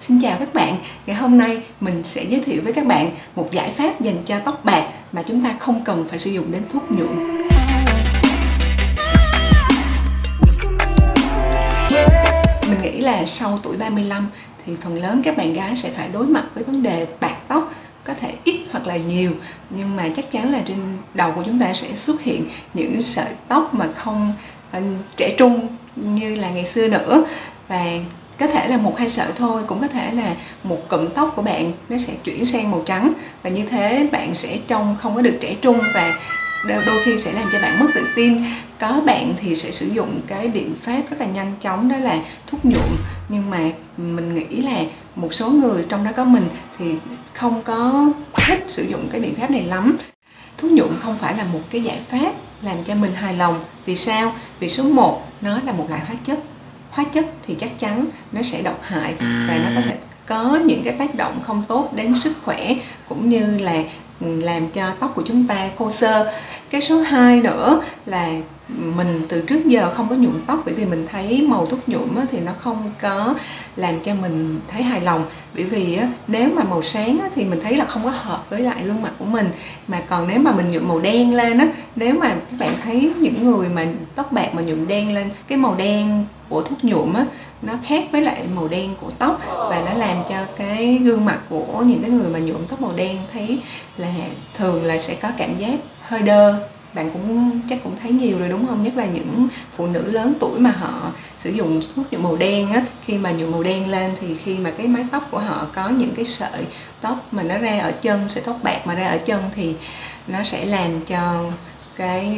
Xin chào các bạn, ngày hôm nay mình sẽ giới thiệu với các bạn một giải pháp dành cho tóc bạc mà chúng ta không cần phải sử dụng đến thuốc nhuộm. Mình nghĩ là sau tuổi 35 thì phần lớn các bạn gái sẽ phải đối mặt với vấn đề bạc tóc, có thể ít hoặc là nhiều, nhưng mà chắc chắn là trên đầu của chúng ta sẽ xuất hiện những sợi tóc mà không trẻ trung như là ngày xưa nữa. Và có thể là 1-2 sợi thôi, cũng có thể là một cụm tóc của bạn nó sẽ chuyển sang màu trắng, và như thế bạn sẽ trông không có được trẻ trung và đôi khi sẽ làm cho bạn mất tự tin. Có bạn thì sẽ sử dụng cái biện pháp rất là nhanh chóng, đó là thuốc nhuộm, nhưng mà mình nghĩ là một số người, trong đó có mình, thì không có thích sử dụng cái biện pháp này lắm. Thuốc nhuộm không phải là một cái giải pháp làm cho mình hài lòng. Vì sao? Vì số 1, nó là một loại hóa chất. Hóa chất thì chắc chắn nó sẽ độc hại và nó có thể có những cái tác động không tốt đến sức khỏe, cũng như là làm cho tóc của chúng ta khô xơ. Cái số 2 nữa là mình từ trước giờ không có nhuộm tóc, bởi vì mình thấy màu thuốc nhuộm thì nó không có làm cho mình thấy hài lòng. Bởi vì nếu mà màu sáng thì mình thấy là không có hợp với lại gương mặt của mình. Mà còn nếu mà mình nhuộm màu đen lên, nếu mà các bạn thấy những người mà tóc bạc mà nhuộm đen lên, cái màu đen của thuốc nhuộm nó khác với lại màu đen của tóc, và nó làm cho cái gương mặt của những cái người mà nhuộm tóc màu đen thấy là thường là sẽ có cảm giác hơi đơ. Bạn chắc cũng thấy nhiều rồi đúng không? Nhất là những phụ nữ lớn tuổi mà họ sử dụng thuốc nhuộm màu đen khi mà nhuộm màu đen lên thì khi mà cái mái tóc của họ có những cái sợi tóc mà nó ra ở chân, sợi tóc bạc mà ra ở chân, thì nó sẽ làm cho cái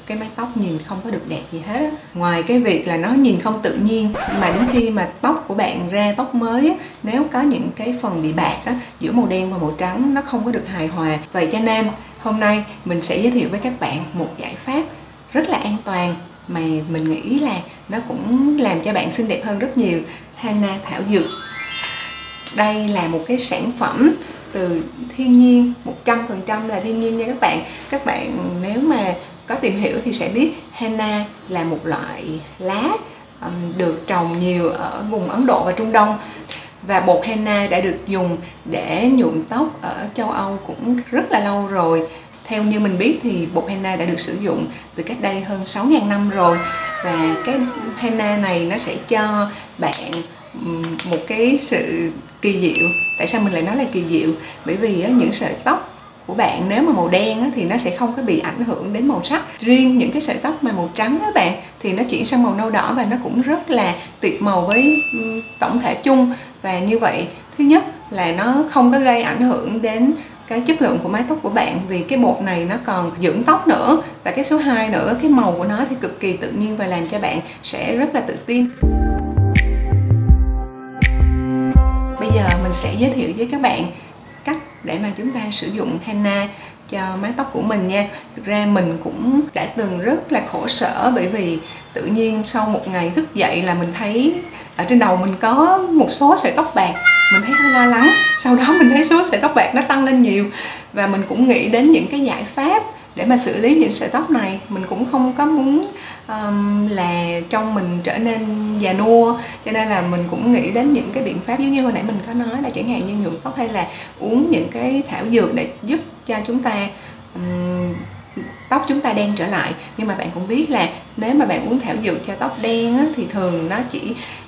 mái tóc nhìn không có được đẹp gì hết. Ngoài cái việc là nó nhìn không tự nhiên, mà đến khi mà tóc của bạn ra tóc mới nếu có những cái phần bị bạc giữa màu đen và màu trắng, nó không có được hài hòa. Vậy cho nên hôm nay mình sẽ giới thiệu với các bạn một giải pháp rất là an toàn mà mình nghĩ là nó cũng làm cho bạn xinh đẹp hơn rất nhiều. Henna thảo dược. Đây là một cái sản phẩm từ thiên nhiên, 100% là thiên nhiên nha các bạn. Các bạn nếu mà có tìm hiểu thì sẽ biết henna là một loại lá được trồng nhiều ở vùng Ấn Độ và Trung Đông. Và bột henna đã được dùng để nhuộm tóc ở châu Âu cũng rất là lâu rồi. Theo như mình biết thì bột henna đã được sử dụng từ cách đây hơn 6.000 năm rồi. Và cái henna này nó sẽ cho bạn một cái sự kỳ diệu. Tại sao mình lại nói là kỳ diệu? Bởi vì những sợi tóc của bạn nếu mà màu đen thì nó sẽ không có bị ảnh hưởng đến màu sắc. Riêng những cái sợi tóc mà màu trắng các bạn thì nó chuyển sang màu nâu đỏ, và nó cũng rất là tuyệt màu với tổng thể chung. Và như vậy, thứ nhất là nó không có gây ảnh hưởng đến cái chất lượng của mái tóc của bạn, vì cái bột này nó còn dưỡng tóc nữa. Và cái số 2 nữa, cái màu của nó thì cực kỳ tự nhiên và làm cho bạn sẽ rất là tự tin. Bây giờ mình sẽ giới thiệu với các bạn cách để mà chúng ta sử dụng henna cho mái tóc của mình nha. Thực ra mình cũng đã từng rất là khổ sở, bởi vì tự nhiên sau một ngày thức dậy là mình thấy ở trên đầu mình có một số sợi tóc bạc. Mình thấy hơi lo lắng. Sau đó mình thấy số sợi tóc bạc nó tăng lên nhiều, và mình cũng nghĩ đến những cái giải pháp để mà xử lý những sợi tóc này. Mình cũng không có muốn là trông mình trở nên già nua, cho nên là mình cũng nghĩ đến những cái biện pháp giống như hồi nãy mình có nói, là chẳng hạn như nhuộm tóc hay là uống những cái thảo dược để giúp cho chúng ta tóc chúng ta đen trở lại. Nhưng mà bạn cũng biết là nếu mà bạn uống thảo dược cho tóc đen thì thường nó chỉ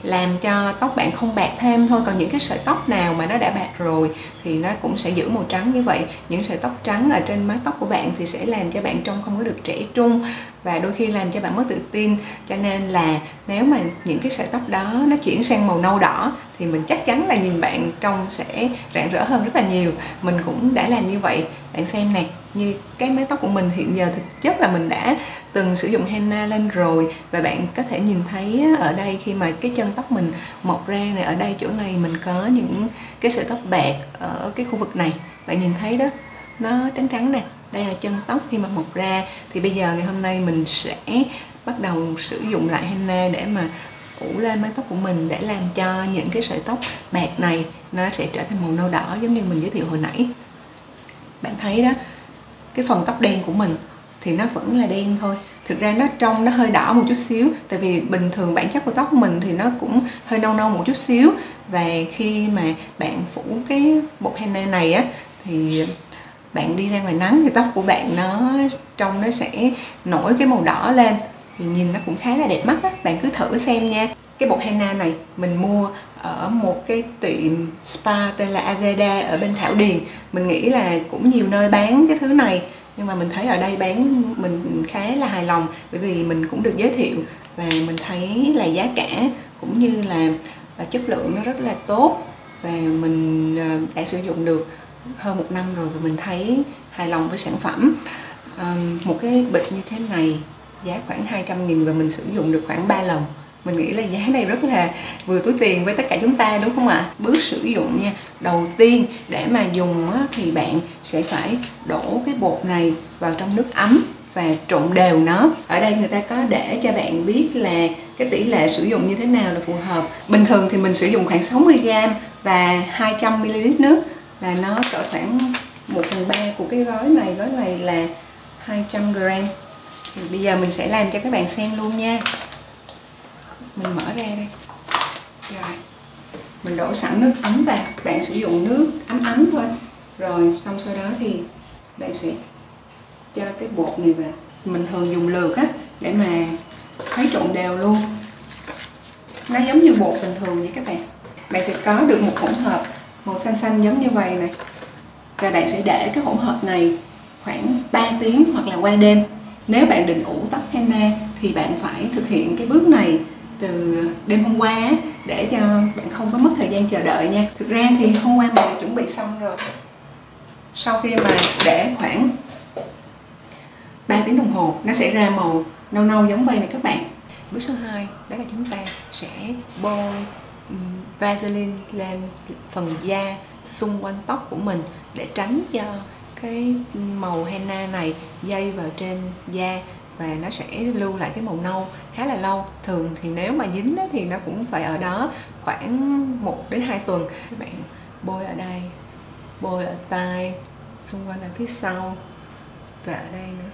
làm cho tóc bạn không bạc thêm thôi. Còn những cái sợi tóc nào mà nó đã bạc rồi thì nó cũng sẽ giữ màu trắng như vậy. Những sợi tóc trắng ở trên mái tóc của bạn thì sẽ làm cho bạn trông không có được trẻ trung, và đôi khi làm cho bạn mất tự tin. Cho nên là nếu mà những cái sợi tóc đó nó chuyển sang màu nâu đỏ thì mình chắc chắn là nhìn bạn trông sẽ rạng rỡ hơn rất là nhiều. Mình cũng đã làm như vậy. Bạn xem nè, như cái mái tóc của mình hiện giờ thực chất là mình đã từng sử dụng henna lên rồi. Và bạn có thể nhìn thấy ở đây, khi mà cái chân tóc mình mọc ra này, ở đây chỗ này mình có những cái sợi tóc bạc ở cái khu vực này. Bạn nhìn thấy đó, nó trắng trắng nè. Đây là chân tóc khi mà mọc ra. Thì bây giờ ngày hôm nay mình sẽ bắt đầu sử dụng lại henna để mà ủ lên mái tóc của mình, để làm cho những cái sợi tóc bạc này nó sẽ trở thành màu nâu đỏ giống như mình giới thiệu hồi nãy. Bạn thấy đó, cái phần tóc đen của mình thì nó vẫn là đen thôi, Thực ra nó trông nó hơi đỏ một chút xíu, tại vì bình thường bản chất của tóc của mình thì nó cũng hơi nâu nâu một chút xíu. Và khi mà bạn phủ cái bột henna này á thì bạn đi ra ngoài nắng thì tóc của bạn nó trông nó sẽ nổi cái màu đỏ lên, thì nhìn nó cũng khá là đẹp mắt á. Bạn cứ thử xem nha. Cái bột henna này mình mua ở một cái tiệm spa tên là Aveda ở bên Thảo Điền. Mình nghĩ là cũng nhiều nơi bán cái thứ này, nhưng mà mình thấy ở đây bán mình khá là hài lòng, bởi vì mình cũng được giới thiệu và mình thấy là giá cả cũng như là chất lượng nó rất là tốt, và mình đã sử dụng được hơn 1 năm rồi và mình thấy hài lòng với sản phẩm. Một cái bịch như thế này giá khoảng 200.000 và mình sử dụng được khoảng 3 lần. Mình nghĩ là giá này rất là vừa túi tiền với tất cả chúng ta, đúng không ạ? Bước sử dụng nha. Đầu tiên để mà dùng á, thì bạn sẽ phải đổ cái bột này vào trong nước ấm và trộn đều nó. Ở đây người ta có để cho bạn biết là cái tỷ lệ sử dụng như thế nào là phù hợp. Bình thường thì mình sử dụng khoảng 60g và 200ml nước, là nó cỡ khoảng 1/3 của cái gói này. Gói này là 200g. Thì bây giờ mình sẽ làm cho các bạn xem luôn nha. Mình mở ra đây. Rồi, mình đổ sẵn nước ấm vào. Bạn sử dụng nước ấm ấm thôi. Rồi xong sau đó thì bạn sẽ cho cái bột này vào. Mình thường dùng lược á để mà khuấy trộn đều luôn. Nó giống như bột bình thường vậy các bạn. Bạn sẽ có được một hỗn hợp màu xanh xanh giống như vậy này. Và bạn sẽ để cái hỗn hợp này khoảng 3 tiếng hoặc là qua đêm. Nếu bạn định ủ tóc henna thì bạn phải thực hiện cái bước này từ đêm hôm qua để cho bạn không có mất thời gian chờ đợi nha. Thực ra thì hôm qua mình đã chuẩn bị xong rồi. Sau khi mà để khoảng 3 tiếng đồng hồ nó sẽ ra màu nâu nâu giống vậy này các bạn. Bước số 2 đó là chúng ta sẽ bôi Vaseline lên phần da xung quanh tóc của mình để tránh cho cái màu henna này dây vào trên da và nó sẽ lưu lại cái màu nâu khá là lâu. Thường thì nếu mà dính thì nó cũng phải ở đó khoảng 1 đến 2 tuần. Các bạn bôi ở đây, bôi ở tai, xung quanh ở phía sau và ở đây nữa.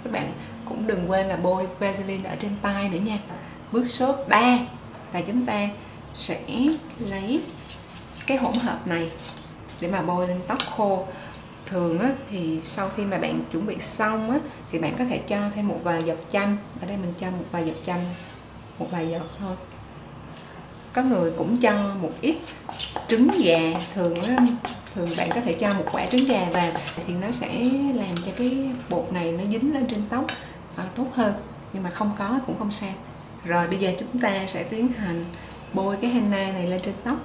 Các bạn cũng đừng quên là bôi Vaseline ở trên tai nữa nha. Bước số 3 là chúng ta sẽ lấy cái hỗn hợp này để mà bôi lên tóc khô. Thường á, thì sau khi mà bạn chuẩn bị xong á, thì bạn có thể cho thêm một vài giọt chanh. Ở đây mình cho một vài giọt chanh, một vài giọt thôi. Có người cũng cho một ít trứng gà. Thường bạn có thể cho một quả trứng gà vào thì nó sẽ làm cho cái bột này nó dính lên trên tóc tốt hơn. Nhưng mà không có cũng không sao. Rồi bây giờ chúng ta sẽ tiến hành bôi cái henna này lên trên tóc.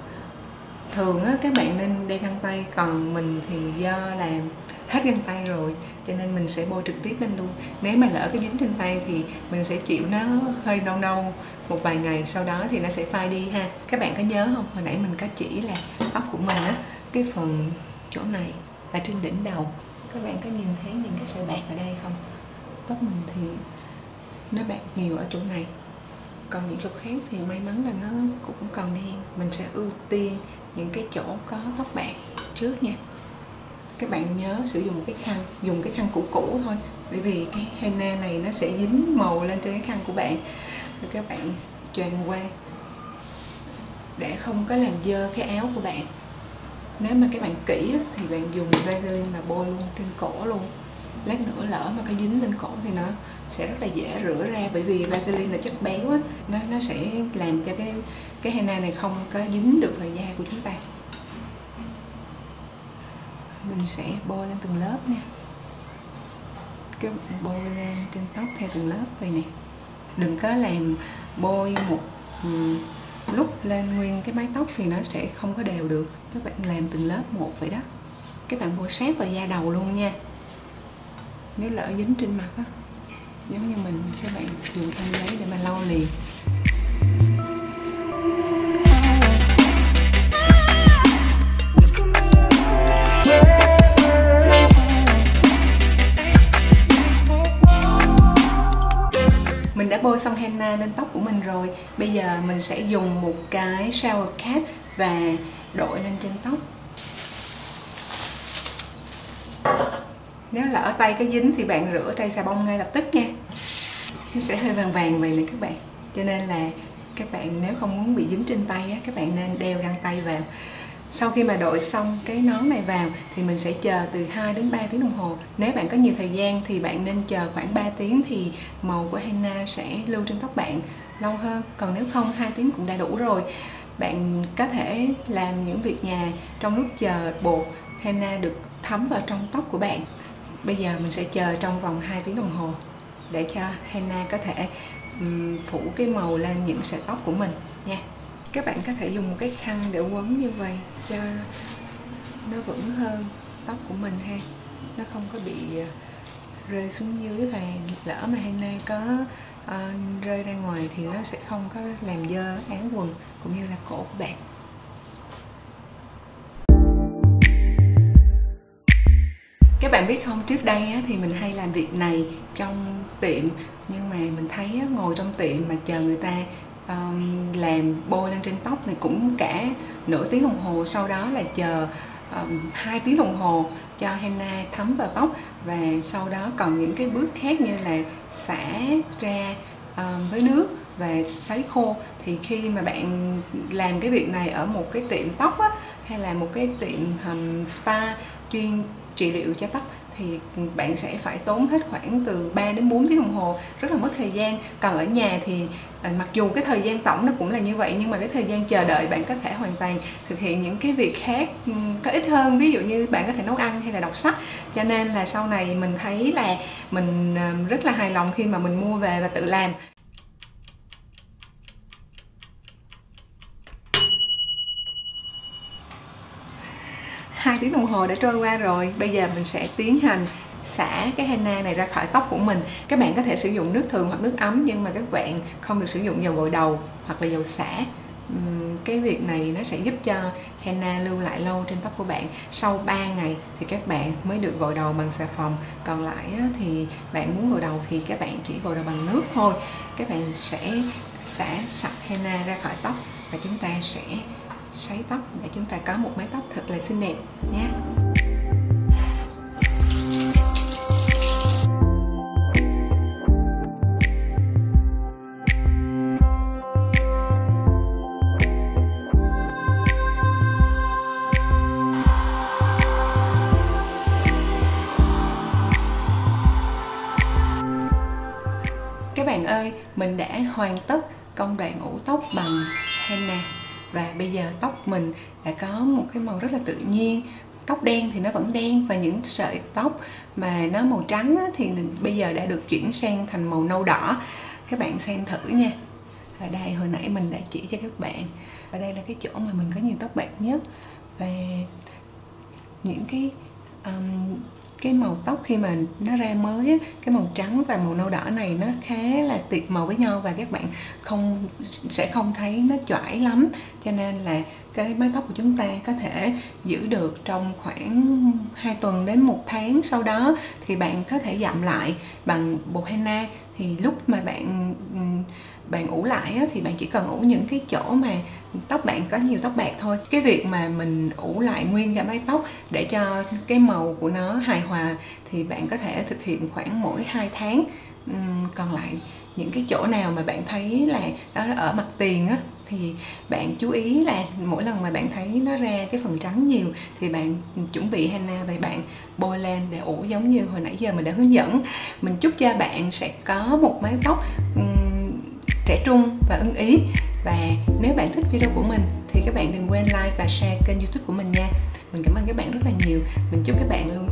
Thường á, các bạn nên đeo găng tay, còn mình thì do làm hết găng tay rồi cho nên mình sẽ bôi trực tiếp lên luôn. Nếu mà lỡ cái dính trên tay thì mình sẽ chịu nó hơi nâu nâu một vài ngày, sau đó thì nó sẽ phai đi ha. Các bạn có nhớ không, hồi nãy mình có chỉ là tóc của mình á, cái phần chỗ này ở trên đỉnh đầu, các bạn có nhìn thấy những cái sợi bạc ở đây không? Tóc mình thì nó bạc nhiều ở chỗ này, còn những chỗ khác thì may mắn là nó cũng còn đen. Mình sẽ ưu tiên những cái chỗ có tóc bạc trước nha. Các bạn nhớ sử dụng cái khăn, dùng cái khăn cũ thôi, bởi vì cái henna này nó sẽ dính màu lên trên cái khăn của bạn. Rồi các bạn choàng qua để không có làm dơ cái áo của bạn. Nếu mà các bạn kỹ thì bạn dùng Vaseline mà bôi luôn trên cổ luôn. Lát nữa lỡ mà có dính lên cổ thì nó sẽ rất là dễ rửa ra, bởi vì Vaseline là chất béo á, nó sẽ làm cho cái henna này không có dính được vào da của chúng ta. Mình sẽ bôi lên từng lớp nha. Các bạn bôi lên trên tóc theo từng lớp vậy nè. Đừng có làm bôi một lúc lên nguyên cái mái tóc thì nó sẽ không có đều được. Các bạn làm từng lớp một vậy đó. Các bạn bôi sát vào da đầu luôn nha. Nếu lỡ dính trên mặt á, giống như mình, các bạn dùng khăn giấy để mà lau liền. Mình đã bôi xong henna lên tóc của mình rồi. Bây giờ mình sẽ dùng một cái shower cap và đội lên trên tóc. Nếu lỡ tay có dính thì bạn rửa tay xà bông ngay lập tức nha. nó sẽ hơi vàng vàng vậy nè các bạn. Cho nên là các bạn nếu không muốn bị dính trên tay á, các bạn nên đeo găng tay vào. Sau khi mà đội xong cái nón này vào thì mình sẽ chờ từ 2 đến 3 tiếng đồng hồ. Nếu bạn có nhiều thời gian thì bạn nên chờ khoảng 3 tiếng thì màu của henna sẽ lưu trên tóc bạn lâu hơn. Còn nếu không, 2 tiếng cũng đã đủ rồi. Bạn có thể làm những việc nhà trong lúc chờ bột henna được thấm vào trong tóc của bạn. Bây giờ mình sẽ chờ trong vòng 2 tiếng đồng hồ để cho henna có thể phủ cái màu lên những sợi tóc của mình nha. Các bạn có thể dùng một cái khăn để quấn như vậy cho nó vững hơn tóc của mình ha, nó không có bị rơi xuống dưới, và lỡ mà henna có rơi ra ngoài thì nó sẽ không có làm dơ áo quần cũng như là cổ của bạn. Các bạn biết không, trước đây á, thì mình hay làm việc này trong tiệm, nhưng mà mình thấy á, ngồi trong tiệm mà chờ người ta làm bôi lên trên tóc thì cũng cả nửa tiếng đồng hồ, sau đó là chờ 2 tiếng đồng hồ cho henna thấm vào tóc, và sau đó còn những cái bước khác như là xả ra với nước và sấy khô. Thì khi mà bạn làm cái việc này ở một cái tiệm tóc á, hay là một cái tiệm spa chuyên trị liệu cho tóc thì bạn sẽ phải tốn hết khoảng từ 3 đến 4 tiếng đồng hồ, rất là mất thời gian. Còn ở nhà thì mặc dù cái thời gian tổng nó cũng là như vậy, nhưng mà cái thời gian chờ đợi bạn có thể hoàn toàn thực hiện những cái việc khác có ít hơn, ví dụ như bạn có thể nấu ăn hay là đọc sách. Cho nên là sau này mình thấy là mình rất là hài lòng khi mà mình mua về và tự làm. Hai tiếng đồng hồ đã trôi qua rồi, bây giờ mình sẽ tiến hành xả cái henna này ra khỏi tóc của mình. Các bạn có thể sử dụng nước thường hoặc nước ấm, nhưng mà các bạn không được sử dụng dầu gội đầu hoặc là dầu xả. Cái việc này nó sẽ giúp cho henna lưu lại lâu trên tóc của bạn. Sau 3 ngày thì các bạn mới được gội đầu bằng xà phòng. Còn lại thì bạn muốn gội đầu thì các bạn chỉ gội đầu bằng nước thôi. Các bạn sẽ xả sạch henna ra khỏi tóc và chúng ta sẽ sấy tóc để chúng ta có một mái tóc thật là xinh đẹp nhé. Các bạn ơi, mình đã hoàn tất công đoạn ủ tóc bằng henna. Và bây giờ tóc mình đã có một cái màu rất là tự nhiên. Tóc đen thì nó vẫn đen, và những sợi tóc mà nó màu trắng thì bây giờ đã được chuyển sang thành màu nâu đỏ. Các bạn xem thử nha. Ở đây hồi nãy mình đã chỉ cho các bạn. Ở đây là cái chỗ mà mình có nhiều tóc bạc nhất. Và những cái màu tóc khi mà nó ra mới á, cái màu trắng và màu nâu đỏ này nó khá là tiệp màu với nhau, và các bạn sẽ không thấy nó chói lắm. Cho nên là cái mái tóc của chúng ta có thể giữ được trong khoảng 2 tuần đến 1 tháng. Sau đó thì bạn có thể dặm lại bằng bột henna. Thì lúc mà bạn ủ lại á, thì bạn chỉ cần ủ những cái chỗ mà tóc bạn có nhiều tóc bạc thôi. Cái việc mà mình ủ lại nguyên cả mái tóc để cho cái màu của nó hài hòa thì bạn có thể thực hiện khoảng mỗi 2 tháng. Còn lại những cái chỗ nào mà bạn thấy là đó ở mặt tiền á, thì bạn chú ý là mỗi lần mà bạn thấy nó ra cái phần trắng nhiều thì bạn chuẩn bị henna và bạn bôi lên để ủ giống như hồi nãy giờ mình đã hướng dẫn. Mình chúc cho bạn sẽ có một mái tóc trẻ trung và ưng ý. Và nếu bạn thích video của mình thì các bạn đừng quên like và share kênh YouTube của mình nha. Mình cảm ơn các bạn rất là nhiều. Mình chúc các bạn luôn